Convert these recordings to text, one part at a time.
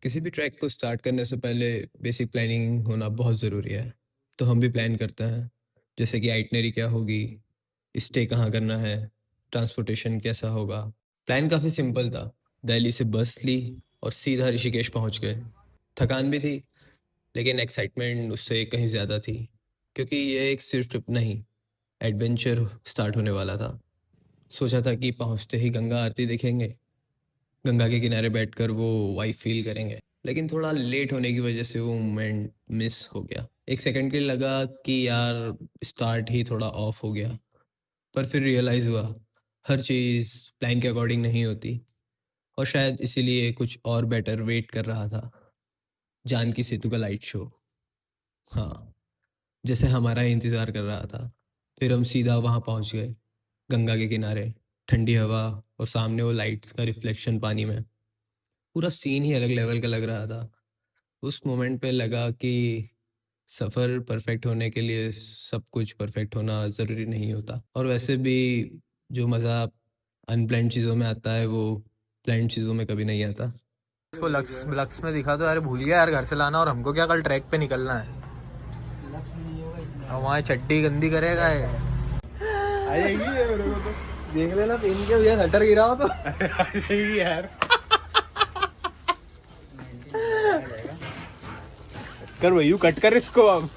किसी भी ट्रैक को स्टार्ट करने से पहले बेसिक प्लानिंग होना बहुत ज़रूरी है। तो हम भी प्लान करते हैं, जैसे कि आइटनरी क्या होगी, स्टे कहाँ करना है, ट्रांसपोर्टेशन कैसा होगा। प्लान काफ़ी सिंपल था। दिल्ली से बस ली और सीधा ऋषिकेश पहुंच गए। थकान भी थी, लेकिन एक्साइटमेंट उससे कहीं ज़्यादा थी, क्योंकि ये एक सिर्फ ट्रिप नहीं, एडवेंचर स्टार्ट होने वाला था। सोचा था कि पहुंचते ही गंगा आरती देखेंगे, गंगा के किनारे बैठकर वो वाइब फील करेंगे। लेकिन थोड़ा लेट होने की वजह से वो मोमेंट मिस हो गया। एक सेकंड के लिए लगा कि यार स्टार्ट ही थोड़ा ऑफ हो गया, पर फिर रियलाइज़ हुआ हर चीज़ प्लान के अकॉर्डिंग नहीं होती, और शायद इसीलिए कुछ और बेटर वेट कर रहा था। जानकी सेतु का लाइट शो, हाँ, जैसे हमारा ही इंतज़ार कर रहा था। फिर हम सीधा वहाँ पहुँच गए, गंगा के किनारे, ठंडी हवा और सामने वो लाइट्स का रिफ्लेक्शन पानी में। पूरा सीन ही अलग लेवल का लग रहा था। उस मोमेंट पे लगा कि सफ़र परफेक्ट होने के लिए सब कुछ परफेक्ट होना ज़रूरी नहीं होता, और वैसे भी जो मज़ा अनप्लान्ड चीज़ों में आता है वो प्लान्ड चीज़ों में कभी नहीं आता। इसको लक्स लक्स में दिखा दो यार, भूल गया यार घर से लाना, और हमको क्या कल ट्रैक पे निकलना है। और वहाँ चड्डी गंदी करेगा ये। आएगी ये मेरे को तो देख लेना पहन के भैया शटर गिरा हो तो आएगी यार। कर भाई, कट कर इसको अब।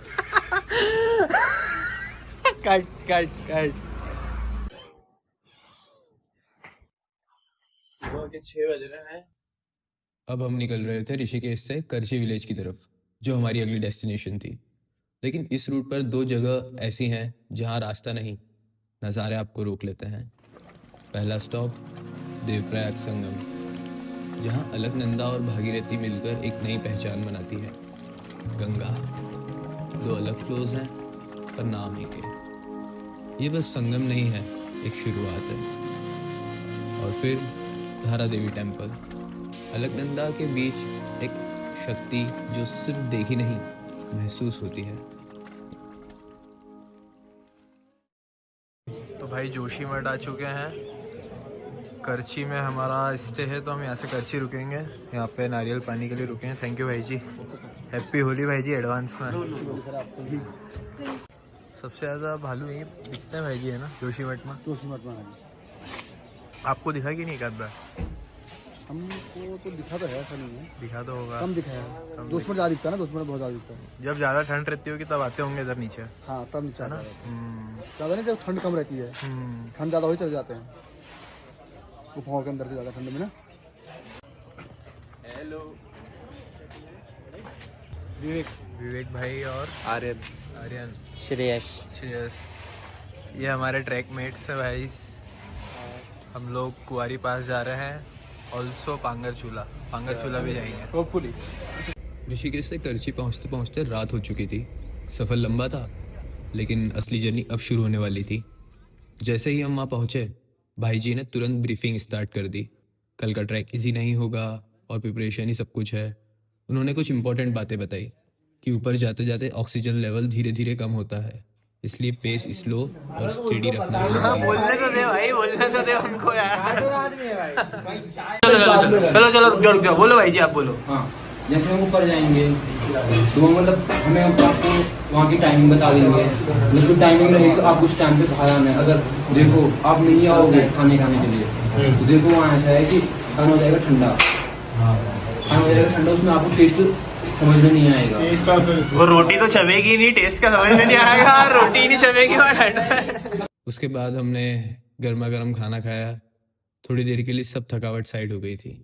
Cut cut cut. सुबह के 6 बज रहे हैं। अब हम निकल रहे थे ऋषिकेश से करची विलेज की तरफ, जो हमारी अगली डेस्टिनेशन थी। लेकिन इस रूट पर दो जगह ऐसी हैं जहाँ रास्ता नहीं, नज़ारे आपको रोक लेते हैं। पहला स्टॉप देवप्रयाग संगम, जहाँ अलकनंदा और भागीरथी मिलकर एक नई पहचान बनाती है। गंगा, दो अलग फ्लोज हैं पर नाम एक है। ये बस संगम नहीं है, एक शुरुआत है। और फिर धारा देवी टेम्पल, अलकनंदा के बीच एक शक्ति जो सिर्फ देखी नहीं, महसूस होती है। तो भाई जोशी मठ आ चुके हैं। करची में हमारा स्टे है, तो हम यहाँ से करची रुकेंगे। यहाँ पे नारियल पानी के लिए रुके हैं। थैंक यू भाई जी। हैप्पी होली भाई जी एडवांस में। सबसे ज़्यादा भालू यहीं दिखते हैं भाई जी, है ना, जोशी मठ में। जोशी मठ में आपको दिखा कि नहीं एक आध बार? हमको तो दिखा तो है, ऐसा नहीं है, दिखा तो होगा। कम दिखा है। दोस्त में ज़्यादा दिखता है ना, दोस्त में बहुत ज़्यादा दिखता है। जब ज़्यादा ठंड रहती होगी तब आते होंगे इधर नीचे, हाँ तब नीचे है ना। ज़्यादा नहीं, जब ठंड कम रहती है, ठंड ज़्यादा हो चले जाते हैं गुफाओं के अंदर से ज़्यादा ठंड में ना। हेलो विवेक, विवेक भाई और आर्यन, आर्यन, श्रेयस। श्रेयस, ये हमारे ट्रैक मेट्स हैं भाई। हम लोग कुआरी पास जा रहे हैं, ऑल्सो पांगर चूला भी जाएंगे होपफुली। ऋषिकेश से करची पहुंचते पहुंचते रात हो चुकी थी। सफ़र लंबा था, लेकिन असली जर्नी अब शुरू होने वाली थी। जैसे ही हम वहाँ पहुँचे, भाई जी ने तुरंत ब्रीफिंग स्टार्ट कर दी। कल का ट्रैक इजी नहीं होगा और प्रिपरेशन ही सब कुछ है। उन्होंने कुछ इंपॉर्टेंट बातें बताई कि ऊपर जाते जाते ऑक्सीजन लेवल धीरे धीरे कम होता है, इसलिए पेस स्लो और स्टेडी रखना ज़रूरी है। बोलने तो दे भाई, बोलने तो दे उनको यार। चलो चलो रुक जाओ, बोलो भाई जी, आप बोलो। हाँ, जैसे हम ऊपर जाएंगे तो वो मतलब हमें आपको वहाँ की टाइमिंग बता देंगे। मतलब टाइमिंग रहेगी तो आप उस टाइम पे बाहर आना है। अगर देखो आप नहीं आओगे खाने के लिए, तो देखो वहाँ ऐसा है कि खाना हो जाएगा ठंडा, खाना हो जाएगा ठंडा, उसमें आपको टेस्ट समझ में नहीं आएगा। वो रोटी तो चबेगी नहीं, टेस्ट का समझ में नहीं आएगा। रोटी ही नहीं चबेगी वहाँ ठंडा। उसके बाद हमने गर्मा गर्म खाना खाया। थोड़ी देर के लिए सब थकावट साइड हो गई थी,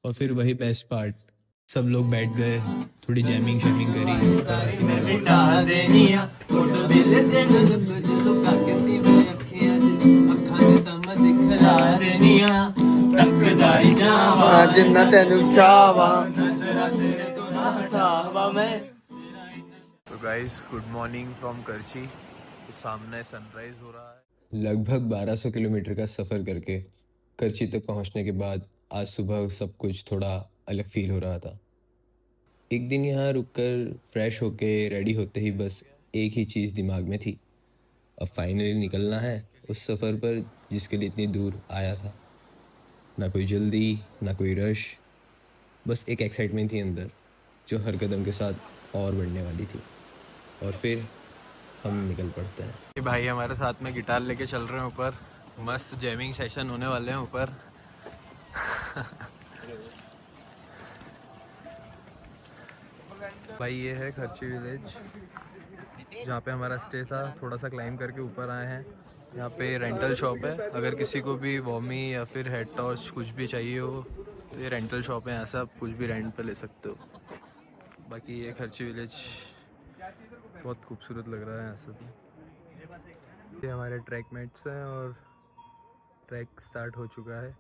और फिर वही बेस्ट पार्ट, सब लोग बैठ गए, थोड़ी जैमिंग शैमिंग करी, थोड़ा हंसी मजाक। जिन्ना तेनू चाहवा। तो गाइस गुड मॉर्निंग फ्रॉम करची। सामने सनराइज हो रहा है। लगभग 1200 किलोमीटर का सफ़र करके करची तक पहुंचने के बाद आज सुबह सब कुछ थोड़ा अलग फील हो रहा था। एक दिन यहाँ रुककर फ्रेश होके रेडी होते ही बस एक ही चीज़ दिमाग में थी, अब फाइनली निकलना है उस सफ़र पर जिसके लिए इतनी दूर आया था। ना कोई जल्दी, ना कोई रश, बस एक एक्साइटमेंट थी अंदर जो हर कदम के साथ और बढ़ने वाली थी। और फिर हम निकल पड़ते हैं। ये भाई हमारे साथ में गिटार लेके चल रहे हैं ऊपर, मस्त जैमिंग सेशन होने वाले हैं ऊपर। भाई ये है खर्ची विलेज जहाँ पे हमारा स्टे था। थोड़ा सा क्लाइंब करके ऊपर आए हैं। यहाँ पे रेंटल शॉप है, अगर किसी को भी वॉमी या फिर हेड टॉर्च कुछ भी चाहिए हो तो ये रेंटल शॉप है, यहाँ से आप कुछ भी रेंट पे ले सकते हो। बाकी ये खर्ची विलेज बहुत खूबसूरत लग रहा है यहाँ से तो। ये हमारे ट्रैक मेट्स हैं और ट्रैक स्टार्ट हो चुका है।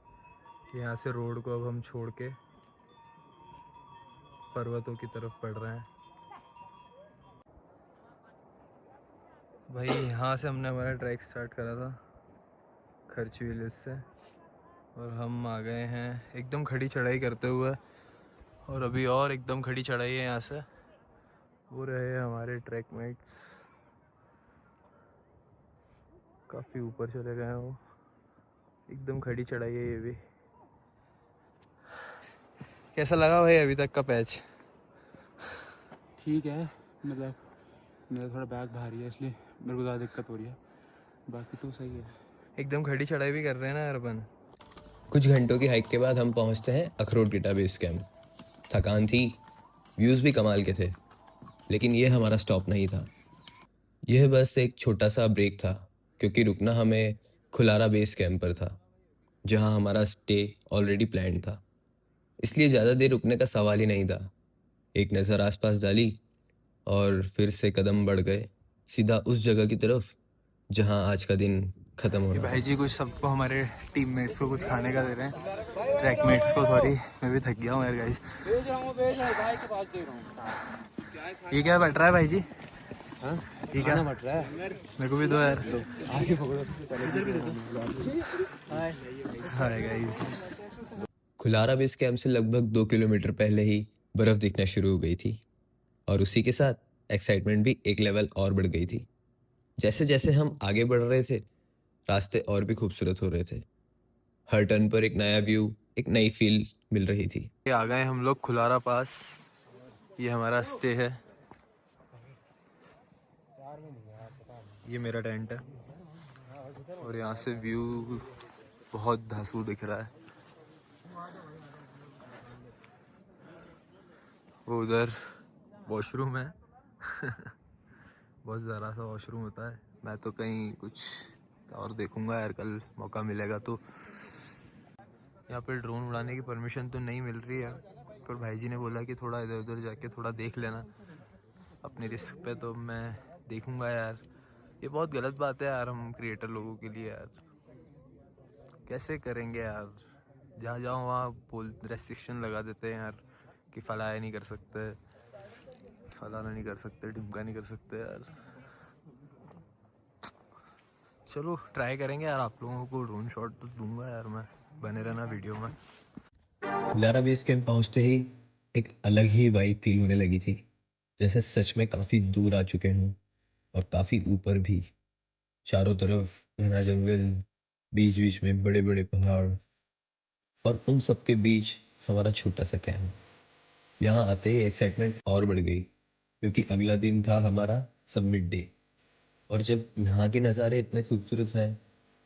यहाँ से रोड को अब हम छोड़ के पर्वतों की तरफ बढ़ रहे हैं। भाई यहाँ से हमने हमारा ट्रैक स्टार्ट करा था खर्ची विलेज से, और हम आ गए हैं एकदम खड़ी चढ़ाई करते हुए। और अभी और एकदम खड़ी चढ़ाई है यहाँ से। वो रहे हमारे ट्रैक मेट्स, काफ़ी ऊपर चले गए हैं वो। एकदम खड़ी चढ़ाई है ये भी। कैसा लगा भाई अभी तक का पैच? ठीक है, मतलब मेरा थोड़ा बैग भारी है इसलिए मेरे को ज़्यादा दिक्कत हो रही है, बाकी तो सही है। एकदम खड़ी चढ़ाई भी कर रहे हैं ना यार अपन। कुछ घंटों की हाइक के बाद हम पहुंचते हैं अखरोट गिटा बेस कैंप। थकान थी, व्यूज़ भी कमाल के थे, लेकिन ये हमारा स्टॉप नहीं था। यह बस एक छोटा सा ब्रेक था, क्योंकि रुकना हमें खुलारा बेस कैंप पर था, जहां हमारा स्टे ऑलरेडी प्लान था। इसलिए ज़्यादा देर रुकने का सवाल ही नहीं था। एक नज़र आसपास डाली और फिर से कदम बढ़ गए सीधा उस जगह की तरफ जहां आज का दिन ख़त्म होना था। भाई जी कुछ सबको, हमारे टीममेट्स को कुछ खाने का दे रहे हैं, ट्रैकमेट्स को। सॉरी मैं भी थक गया हूँ यार गाइस। ये क्या बट रहा है भाई जी? ये क्या बट रहा है? मेरे को भी दो यार। Hi guys. Khulara base camp से लगभग 2 किलोमीटर पहले ही बर्फ़ दिखना शुरू हो गई थी, और उसी के साथ एक्साइटमेंट भी एक लेवल और बढ़ गई थी। जैसे जैसे हम आगे बढ़ रहे थे, रास्ते और भी खूबसूरत हो रहे थे। हर टर्न पर एक नया व्यू, एक नई फील मिल रही थी। ये आ गए हम लोग खुलारा पास। ये हमारा स्टे है, ये मेरा टेंट है, और यहाँ से व्यू बहुत धांसू दिख रहा है। वो उधर वॉशरूम है। बहुत ज़रा सा वॉशरूम होता है। मैं तो कहीं कुछ और देखूंगा यार, कल मौका मिलेगा तो। यहाँ पे ड्रोन उड़ाने की परमिशन तो नहीं मिल रही है, पर भाई जी ने बोला कि थोड़ा इधर उधर जाके थोड़ा देख लेना अपने रिस्क पे, तो मैं देखूंगा यार। ये बहुत गलत बात है यार हम क्रिएटर लोगों के लिए यार, कैसे करेंगे यार? जहाँ जाओ वहाँ बोल रेस्ट्रिक्शन लगा देते हैं यार कि फलाया नहीं कर सकते, फलाना नहीं कर सकते, ढिमका नहीं कर सकते यार। चलो ट्राई करेंगे यार, आप लोगों को ड्रोन शॉट तो दूंगा यार मैं, बने रहना वीडियो में। खुलारा बेस कैंप पहुंचते ही एक अलग ही वाइब फील होने लगी थी, जैसे सच में काफ़ी दूर आ चुके हूँ, और काफ़ी ऊपर भी। चारों तरफ घना जंगल, बीच बीच में बड़े बड़े पहाड़, और उन सब के बीच हमारा छोटा सा कैंप। यहाँ आते ही एक्साइटमेंट और बढ़ गई, क्योंकि अगला दिन था हमारा सबमिट डे। और जब यहाँ के नज़ारे इतने खूबसूरत हैं,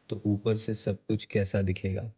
तो ऊपर से सब कुछ कैसा दिखेगा।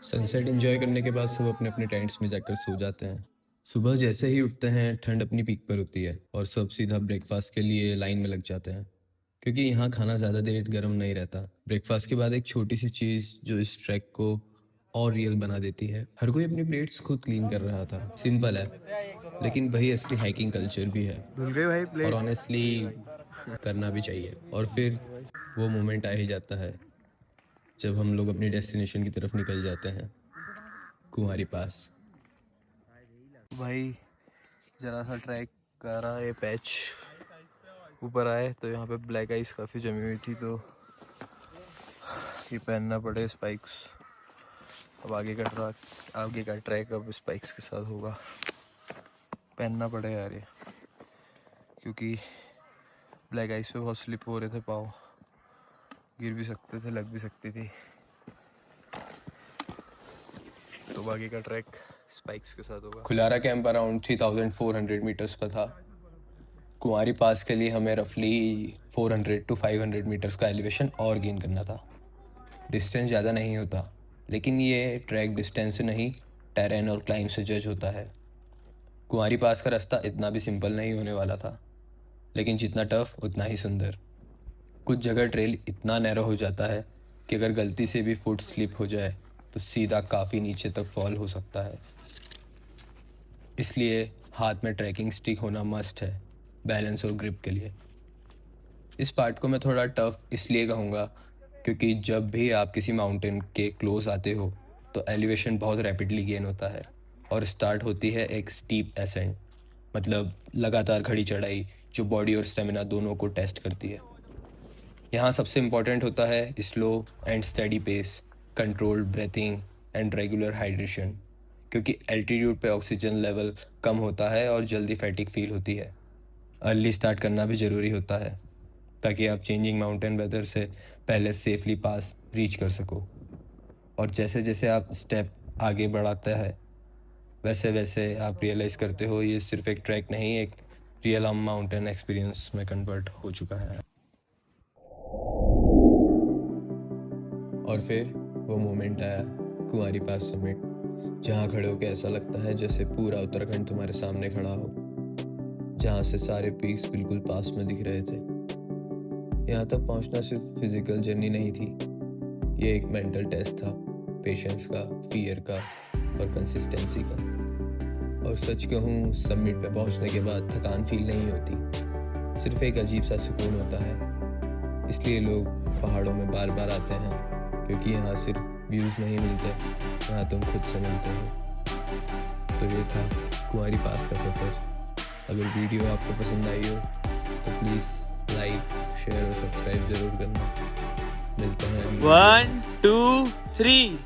सनसेट एंजॉय करने के बाद सब अपने अपने टेंट्स में जाकर सो जाते हैं। सुबह जैसे ही उठते हैं, ठंड अपनी पीक पर होती है और सब सीधा ब्रेकफास्ट के लिए लाइन में लग जाते हैं, क्योंकि यहाँ खाना ज़्यादा देर गर्म नहीं रहता। ब्रेकफास्ट के बाद एक छोटी सी चीज़ जो इस ट्रैक को और रियल बना देती है। हर कोई अपनी प्लेट्स खुद क्लीन कर रहा था। सिंपल है, लेकिन वही असली हाइकिंग कल्चर भी है। धुल गए भाई और प्लेट। ऑनेस्टली करना भी चाहिए। और फिर वो मोमेंट आ ही जाता है जब हम लोग अपनी डेस्टिनेशन की तरफ निकल जाते हैं, कुंवारी पास। भाई जरा सा ट्रैक कर रहा है पैच, ऊपर आए तो यहाँ पे ब्लैक आइस काफ़ी जमी हुई थी, तो ये पहनना पड़े स्पाइक्स। अब आगे का ट्रैक अब स्पाइक्स के साथ होगा। पहनना पड़े यार ये, क्योंकि ब्लैक आइस पे बहुत स्लिप हो रहे थे पाँव, गिर भी सकते थे, लग भी सकती थी। तो आगे का ट्रैक स्पाइक्स के साथ होगा। खुलारा कैंप अराउंड 3400 मीटर्स पर था। कुंवारी पास के लिए हमें रफली 400 to 500 मीटर्स का एलिवेशन और गेन करना था। डिस्टेंस ज़्यादा नहीं होता, लेकिन ये ट्रैक डिस्टेंस से नहीं, टेरेन और क्लाइंब से जज होता है। कुंवारी पास का रास्ता इतना भी सिंपल नहीं होने वाला था, लेकिन जितना टफ उतना ही सुंदर। कुछ जगह ट्रेल इतना नैरो हो जाता है कि अगर गलती से भी फुट स्लिप हो जाए तो सीधा काफ़ी नीचे तक फॉल हो सकता है। इसलिए हाथ में ट्रैकिंग स्टिक होना मस्ट है, बैलेंस और ग्रिप के लिए। इस पार्ट को मैं थोड़ा टफ इसलिए कहूँगा क्योंकि जब भी आप किसी माउंटेन के क्लोज आते हो तो एलिवेशन बहुत रैपिडली गेन होता है और स्टार्ट होती है एक स्टीप एसेंट, मतलब लगातार खड़ी चढ़ाई जो बॉडी और स्टेमिना दोनों को टेस्ट करती है। यहाँ सबसे इम्पॉर्टेंट होता है slow and steady pace, controlled breathing and regular hydration, क्योंकि एल्टीट्यूड पे ऑक्सीजन लेवल कम होता है और जल्दी फैटिक फील होती है। अर्ली स्टार्ट करना भी ज़रूरी होता है ताकि आप चेंजिंग माउंटेन वेदर से पहले सेफली पास रीच कर सको। और जैसे जैसे आप स्टेप आगे बढ़ाते हैं वैसे वैसे आप रियलाइज़ करते हो ये सिर्फ एक ट्रैक नहीं, एक रियल माउंटेन एक्सपीरियंस में कन्वर्ट हो चुका है। और फिर वो मोमेंट आया, कुंवारी पास समिट, जहाँ खड़े होकर ऐसा लगता है जैसे पूरा उत्तराखंड तुम्हारे सामने खड़ा हो, जहाँ से सारे पीक्स बिल्कुल पास में दिख रहे थे। यहाँ तक पहुँचना सिर्फ फिजिकल जर्नी नहीं थी, ये एक मेंटल टेस्ट था, पेशेंस का, फियर का और कंसिस्टेंसी का। और सच कहूँ, समिट पे पहुँचने के बाद थकान फील नहीं होती, सिर्फ एक अजीब सा सुकून होता है। इसलिए लोग पहाड़ों में बार बार आते हैं, क्योंकि यहाँ सिर्फ व्यूज़ नहीं मिलते, यहाँ तुम खुद से मिलते हो। तो ये था कुंवारी पास का सफ़र। अगर वीडियो आपको पसंद आई हो तो प्लीज़ लाइक, शेयर और सब्सक्राइब ज़रूर करना। मिलते हैं 1 2 3